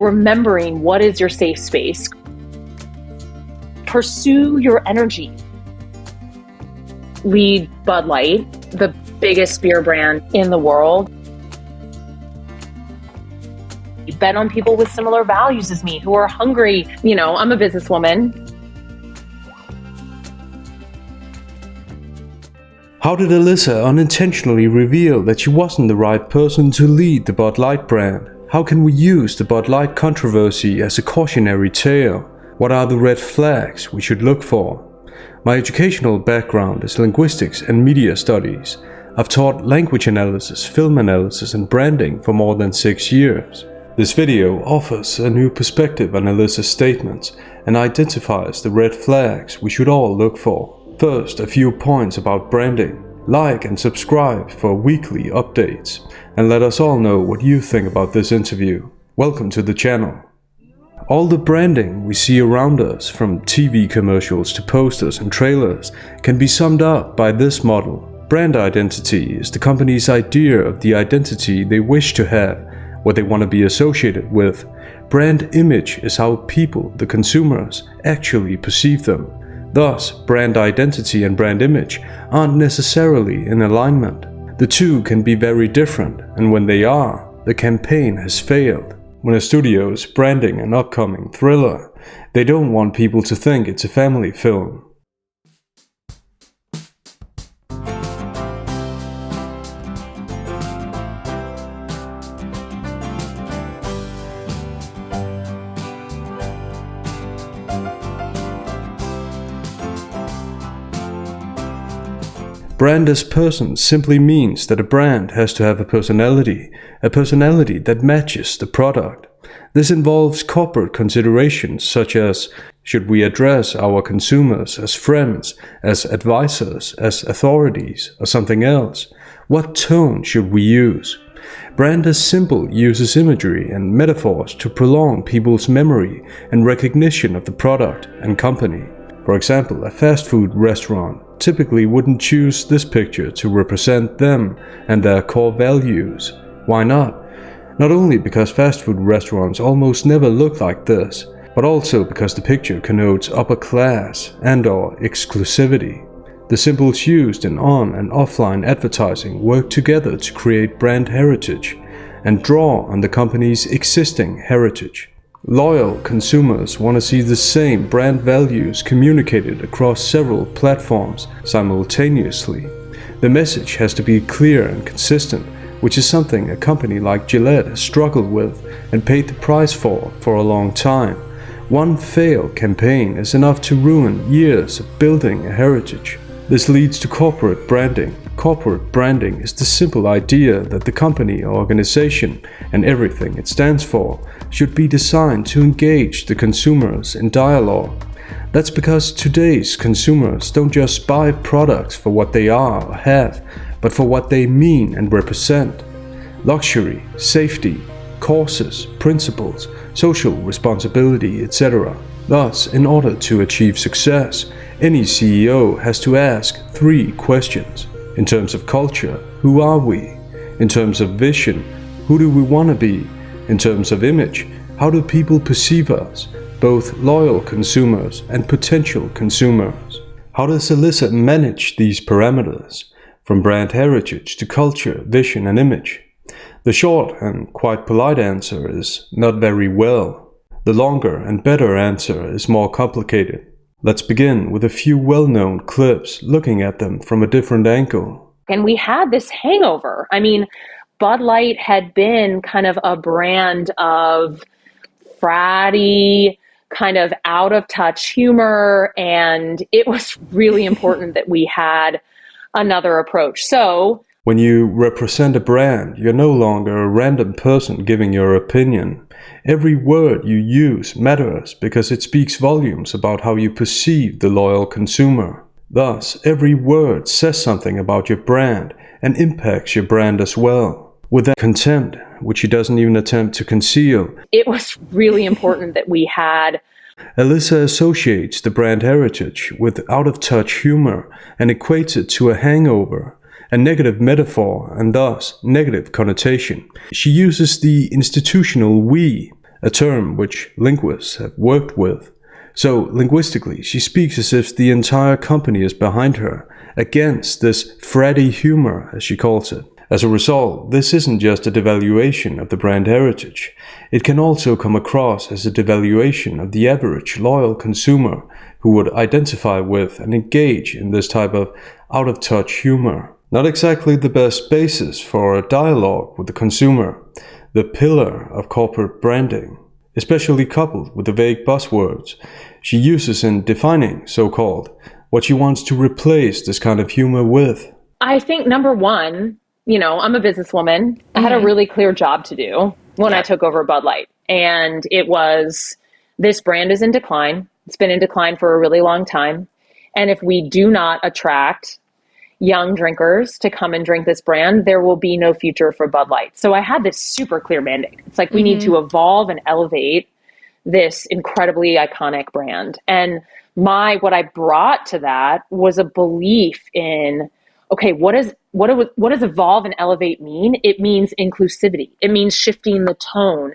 Remembering what is your safe space. Pursue your energy. Lead Bud Light, the biggest beer brand in the world. Bet on people with similar values as me who are hungry. You know, I'm a businesswoman. How did Alissa unintentionally reveal that she wasn't the right person to lead the Bud Light brand? How can we use the Bud Light controversy as a cautionary tale? What are the red flags we should look for? My educational background is linguistics and media studies. I've taught language analysis, film analysis and branding for more than 6 years. This video offers a new perspective on Alissa's statements and identifies the red flags we should all look for. First, a few points about branding. Like and subscribe for weekly updates, and let us all know what you think about this interview. Welcome to the channel. All the branding we see around us, from TV commercials to posters and trailers, can be summed up by this model. Brand identity is the company's idea of the identity they wish to have, what they want to be associated with. Brand image is how people, the consumers, actually perceive them. Thus, brand identity and brand image aren't necessarily in alignment. The two can be very different, and when they are, the campaign has failed. When a studio is branding an upcoming thriller, they don't want people to think it's a family film. Brand as person simply means that a brand has to have a personality that matches the product. This involves corporate considerations such as, should we address our consumers as friends, as advisors, as authorities, or something else? What tone should we use? Brand as symbol uses imagery and metaphors to prolong people's memory and recognition of the product and company. For example, a fast food restaurant typically wouldn't choose this picture to represent them and their core values. Why not? Not only because fast food restaurants almost never look like this, but also because the picture connotes upper class and/or exclusivity. The symbols used in on- and offline advertising work together to create brand heritage and draw on the company's existing heritage. Loyal consumers want to see the same brand values communicated across several platforms simultaneously. The message has to be clear and consistent, which is something a company like Gillette has struggled with and paid the price for a long time. One failed campaign is enough to ruin years of building a heritage. This leads to corporate branding. Corporate branding is the simple idea that the company or organization and everything it stands for should be designed to engage the consumers in dialogue. That's because today's consumers don't just buy products for what they are or have, but for what they mean and represent. Luxury, safety, causes, principles, social responsibility, etc. Thus, in order to achieve success, any CEO has to ask 3 questions. In terms of culture, who are we? In terms of vision, who do we want to be? In terms of image, how do people perceive us, both loyal consumers and potential consumers? How does Alissa manage these parameters, from brand heritage to culture, vision and image? The short and quite polite answer is not very well. The longer and better answer is more complicated. Let's begin with a few well-known clips, looking at them from a different angle. And we had this hangover. I mean, Bud Light had been kind of a brand of fratty, kind of out of touch humor, and it was really important that we had another approach. So when you represent a brand, you're no longer a random person giving your opinion. Every word you use matters because it speaks volumes about how you perceive the loyal consumer. Thus, every word says something about your brand and impacts your brand as well. With that contempt, which he doesn't even attempt to conceal, it was really important that we had. Alissa associates the brand heritage with out-of-touch humor and equates it to a hangover, a negative metaphor and thus negative connotation. She uses the institutional we, a term which linguists have worked with. So, linguistically, she speaks as if the entire company is behind her, against this fratty humor, as she calls it. As a result, this isn't just a devaluation of the brand heritage. It can also come across as a devaluation of the average loyal consumer who would identify with and engage in this type of out-of-touch humor. Not exactly the best basis for a dialogue with the consumer, the pillar of corporate branding, especially coupled with the vague buzzwords she uses in defining, so-called, what she wants to replace this kind of humor with. I think number one, I'm a businesswoman. I had a really clear job to do when I took over Bud Light. And it was, this brand is in decline. It's been in decline for a really long time. And if we do not attract young drinkers to come and drink this brand, there will be no future for Bud Light. So I had this super clear mandate. It's like we need to evolve and elevate this incredibly iconic brand. And what I brought to that was a belief in, okay, what does evolve and elevate mean? It means inclusivity. It means shifting the tone.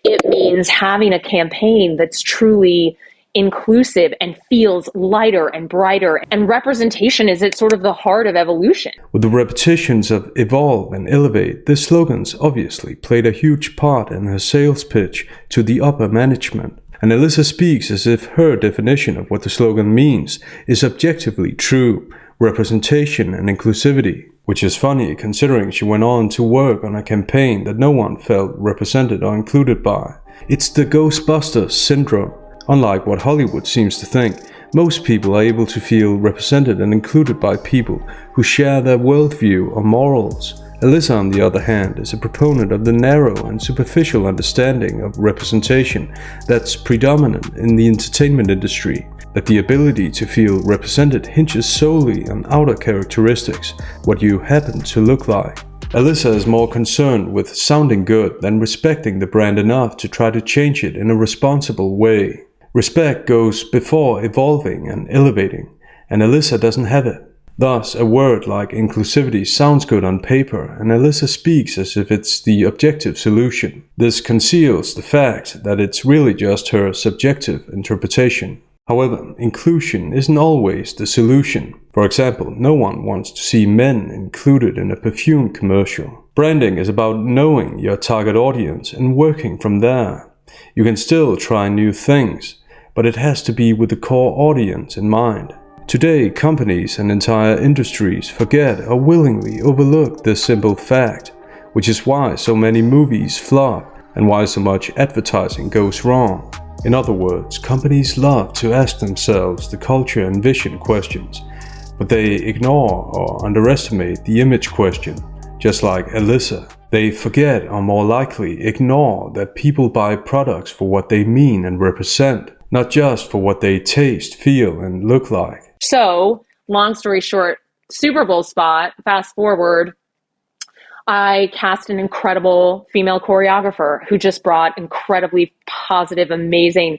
It means having a campaign that's truly inclusive and feels lighter and brighter. And representation is at sort of the heart of evolution. With the repetitions of evolve and elevate, the slogans obviously played a huge part in her sales pitch to the upper management. And Alissa speaks as if her definition of what the slogan means is objectively true: representation and inclusivity. Which is funny considering she went on to work on a campaign that no one felt represented or included by. It's the Ghostbusters syndrome. Unlike what Hollywood seems to think, most people are able to feel represented and included by people who share their worldview or morals. Alissa, on the other hand, is a proponent of the narrow and superficial understanding of representation that's predominant in the entertainment industry, that the ability to feel represented hinges solely on outer characteristics, what you happen to look like. Alissa is more concerned with sounding good than respecting the brand enough to try to change it in a responsible way. Respect goes before evolving and elevating, and Alissa doesn't have it. Thus, a word like inclusivity sounds good on paper, and Alissa speaks as if it's the objective solution. This conceals the fact that it's really just her subjective interpretation. However, inclusion isn't always the solution. For example, no one wants to see men included in a perfume commercial. Branding is about knowing your target audience and working from there. You can still try new things, but it has to be with the core audience in mind. Today, companies and entire industries forget or willingly overlook this simple fact, which is why so many movies flop and why so much advertising goes wrong. In other words, companies love to ask themselves the culture and vision questions, but they ignore or underestimate the image question, just like Alissa. They forget or more likely ignore that people buy products for what they mean and represent, not just for what they taste, feel, and look like. So, long story short, Super Bowl spot, fast forward, I cast an incredible female choreographer who just brought incredibly positive, amazing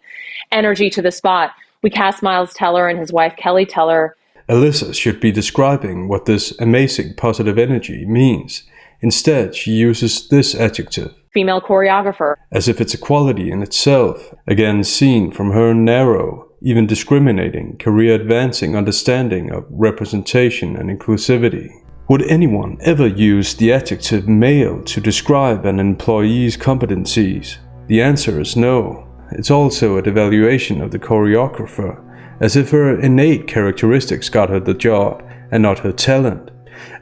energy to the spot. We cast Miles Teller and his wife Kelly Teller. Alissa should be describing what this amazing positive energy means. Instead, she uses this adjective, female choreographer, as if it's a quality in itself, again seen from her narrow, even discriminating, career-advancing understanding of representation and inclusivity. Would anyone ever use the adjective male to describe an employee's competencies? The answer is no. It's also a devaluation of the choreographer, as if her innate characteristics got her the job and not her talent.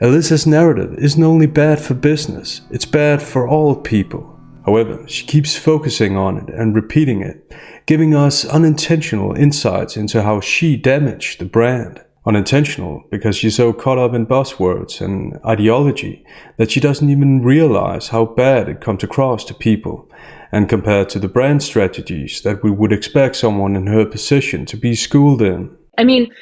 Alissa's narrative isn't only bad for business, it's bad for all people. However, she keeps focusing on it and repeating it, giving us unintentional insights into how she damaged the brand. Unintentional because she's so caught up in buzzwords and ideology that she doesn't even realize how bad it comes across to people, and compared to the brand strategies that we would expect someone in her position to be schooled in. I mean,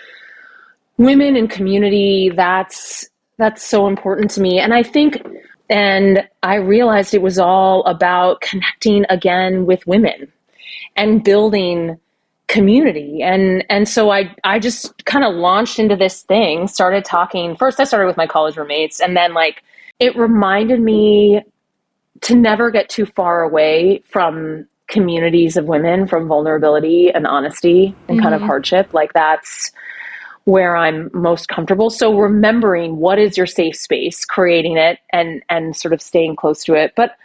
women in community, that's so important to me. And I realized it was all about connecting again with women and building community. And so I just kind of launched into this thing, started talking. First, I started with my college roommates, and then it reminded me to never get too far away from communities of women from vulnerability and honesty and kind of hardship. Like that's where I'm most comfortable. So remembering what is your safe space, creating it and sort of staying close to it. But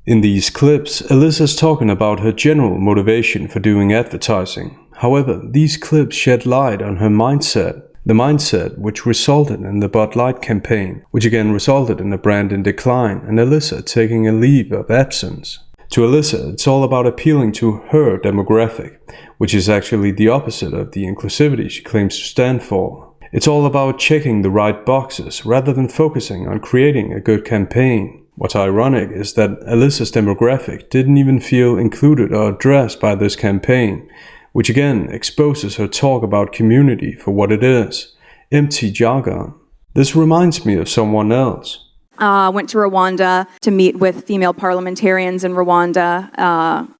in these clips, Alyssa's talking about her general motivation for doing advertising. However, these clips shed light on her mindset. The mindset which resulted in the Bud Light campaign, which again resulted in the brand in decline and Alissa taking a leave of absence. To Alissa, it's all about appealing to her demographic, which is actually the opposite of the inclusivity she claims to stand for. It's all about checking the right boxes rather than focusing on creating a good campaign. What's ironic is that Alyssa's demographic didn't even feel included or addressed by this campaign, which again exposes her talk about community for what it is, empty jargon. This reminds me of someone else. Went to Rwanda to meet with female parliamentarians in Rwanda.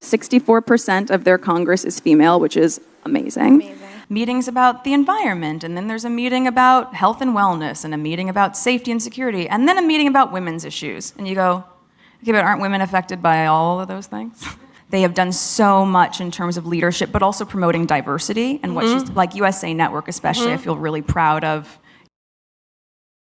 64% of their Congress is female, which is amazing. Meetings about the environment, and then there's a meeting about health and wellness, and a meeting about safety and security, and then a meeting about women's issues. And you go, okay, but aren't women affected by all of those things? They have done so much in terms of leadership, but also promoting diversity, and what she's, like USA Network especially, I feel really proud of.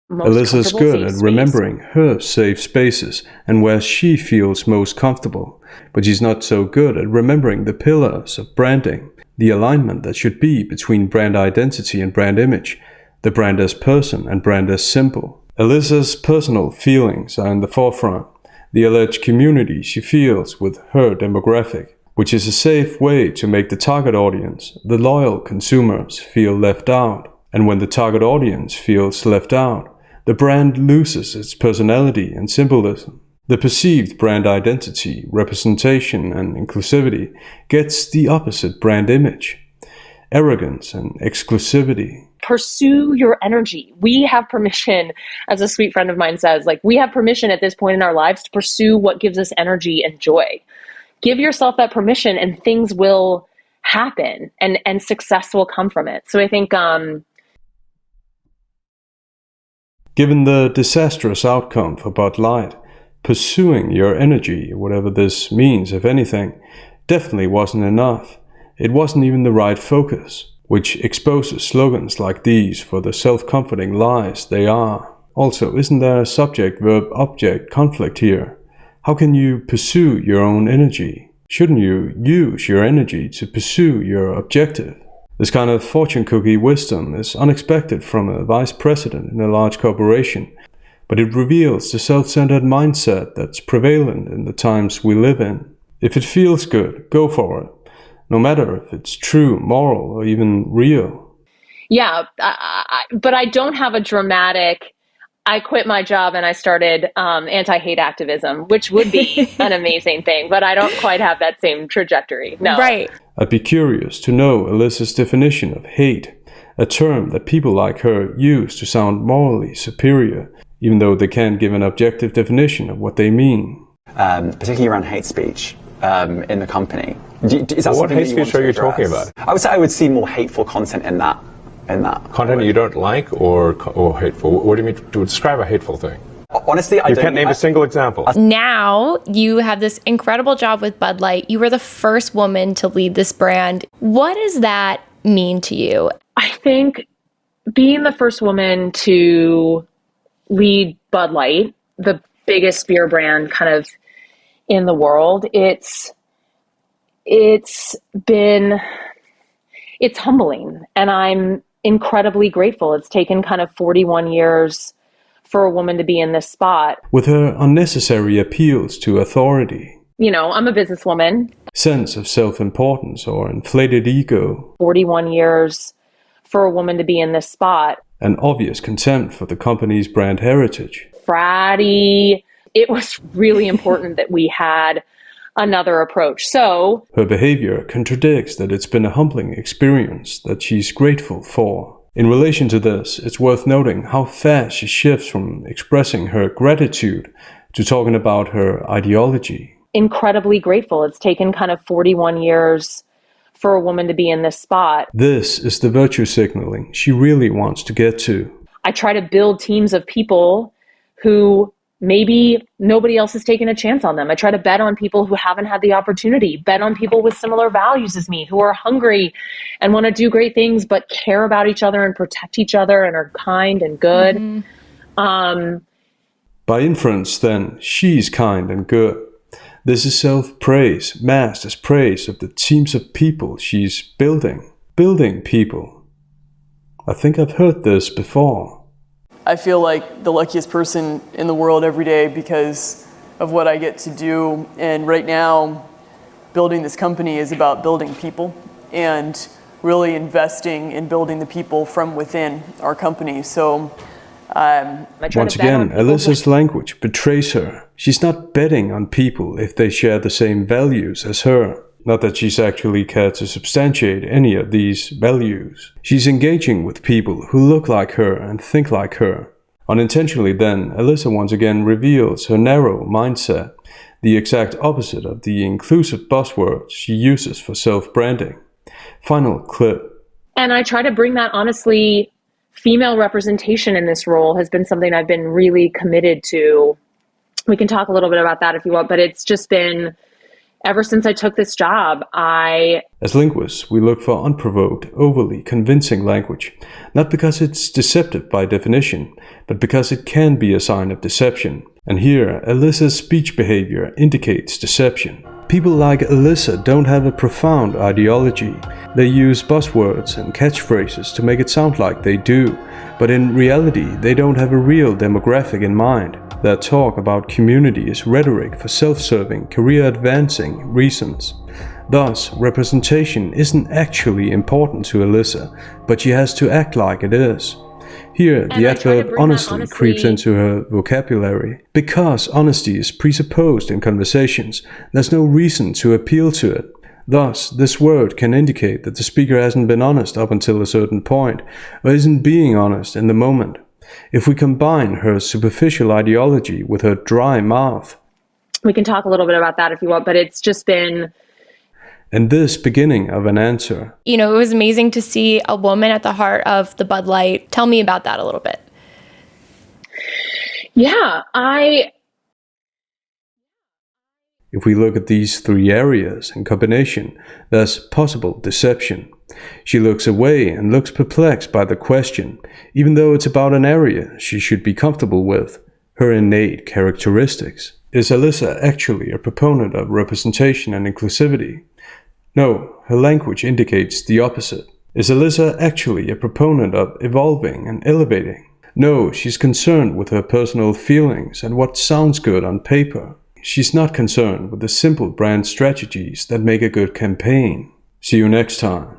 Alyssa's good at remembering her safe spaces and where she feels most comfortable, but she's not so good at remembering the pillars of branding, the alignment that should be between brand identity and brand image, the brand as person and brand as symbol. Alyssa's personal feelings are in the forefront, the alleged community she feels with her demographic, which is a safe way to make the target audience, the loyal consumers, feel left out. And when the target audience feels left out, the brand loses its personality and symbolism. The perceived brand identity, representation, and inclusivity gets the opposite brand image, arrogance and exclusivity. Pursue your energy. We have permission, as a sweet friend of mine says, like we have permission at this point in our lives to pursue what gives us energy and joy. Give yourself that permission and things will happen and success will come from it. So I think, given the disastrous outcome for Bud Light, pursuing your energy, whatever this means, if anything, definitely wasn't enough. It wasn't even the right focus, which exposes slogans like these for the self-comforting lies they are. Also, isn't there a subject-verb-object conflict here? How can you pursue your own energy? Shouldn't you use your energy to pursue your objective? This kind of fortune cookie wisdom is unexpected from a vice president in a large corporation, but it reveals the self-centered mindset that's prevalent in the times we live in. If it feels good, go for it, no matter if it's true, moral, or even real. Yeah, but I don't have a dramatic, I quit my job and I started anti-hate activism, which would be an amazing thing, but I don't quite have that same trajectory. No. Right. I'd be curious to know Alyssa's definition of hate, a term that people like her use to sound morally superior, even though they can't give an objective definition of what they mean. Particularly around hate speech in the company. Is that what hate speech are you talking about? I would say I would see more hateful content in that. Content you don't like or hateful? What do you mean to describe a hateful thing? Honestly, I You can't name a single example. Now you have this incredible job with Bud Light. You were the first woman to lead this brand. What does that mean to you? I think being the first woman to lead Bud Light, the biggest beer brand kind of in the world, it's humbling, and I'm incredibly grateful. It's taken kind of 41 years for a woman to be in this spot. With her unnecessary appeals to authority. You know, I'm a businesswoman. Sense of self-importance or inflated ego. 41 years for a woman to be in this spot. An obvious contempt for the company's brand heritage. Fratty. It was really important that we had another approach. So her behavior contradicts that it's been a humbling experience that she's grateful for. In relation to this, it's worth noting how fast she shifts from expressing her gratitude to talking about her ideology. Incredibly grateful. It's taken kind of 41 years for a woman to be in this spot. This is the virtue signaling she really wants to get to. I try to build teams of people who maybe nobody else is taking a chance on them. I try to bet on people who haven't had the opportunity, bet on people with similar values as me, who are hungry and want to do great things, but care about each other and protect each other and are kind and good. By inference, then, she's kind and good. This is self-praise, masked as praise of the teams of people she's building. Building people. I think I've heard this before. I feel like the luckiest person in the world every day because of what I get to do. And right now, building this company is about building people and really investing in building the people from within our company. So once again, Alissa's language betrays her. She's not betting on people if they share the same values as her. Not that she's actually cared to substantiate any of these values. She's engaging with people who look like her and think like her. Unintentionally then, Alissa once again reveals her narrow mindset, the exact opposite of the inclusive buzzwords she uses for self-branding. Final clip. And I try to bring that, honestly, female representation in this role has been something I've been really committed to. We can talk a little bit about that if you want, but it's just been, ever since I took this job, As linguists, we look for unprovoked, overly convincing language, not because it's deceptive by definition, but because it can be a sign of deception. And here, Alissa's speech behavior indicates deception. People like Alissa don't have a profound ideology. They use buzzwords and catchphrases to make it sound like they do, but in reality, they don't have a real demographic in mind. Their talk about community is rhetoric for self-serving, career-advancing reasons. Thus, representation isn't actually important to Alissa, but she has to act like it is. Here, the adverb honestly creeps into her vocabulary. Because honesty is presupposed in conversations, there's no reason to appeal to it. Thus, this word can indicate that the speaker hasn't been honest up until a certain point, or isn't being honest in the moment. If we combine her superficial ideology with her dry mouth, we can talk a little bit about that if you want, but it's just been... And this beginning of an answer. It was amazing to see a woman at the heart of the Bud Light. Tell me about that a little bit. Yeah, If we look at these three areas in combination, there's possible deception. She looks away and looks perplexed by the question, even though it's about an area she should be comfortable with, her innate characteristics. Is Alissa actually a proponent of representation and inclusivity? No, her language indicates the opposite. Is Alissa actually a proponent of evolving and elevating? No, she's concerned with her personal feelings and what sounds good on paper. She's not concerned with the simple brand strategies that make a good campaign. See you next time.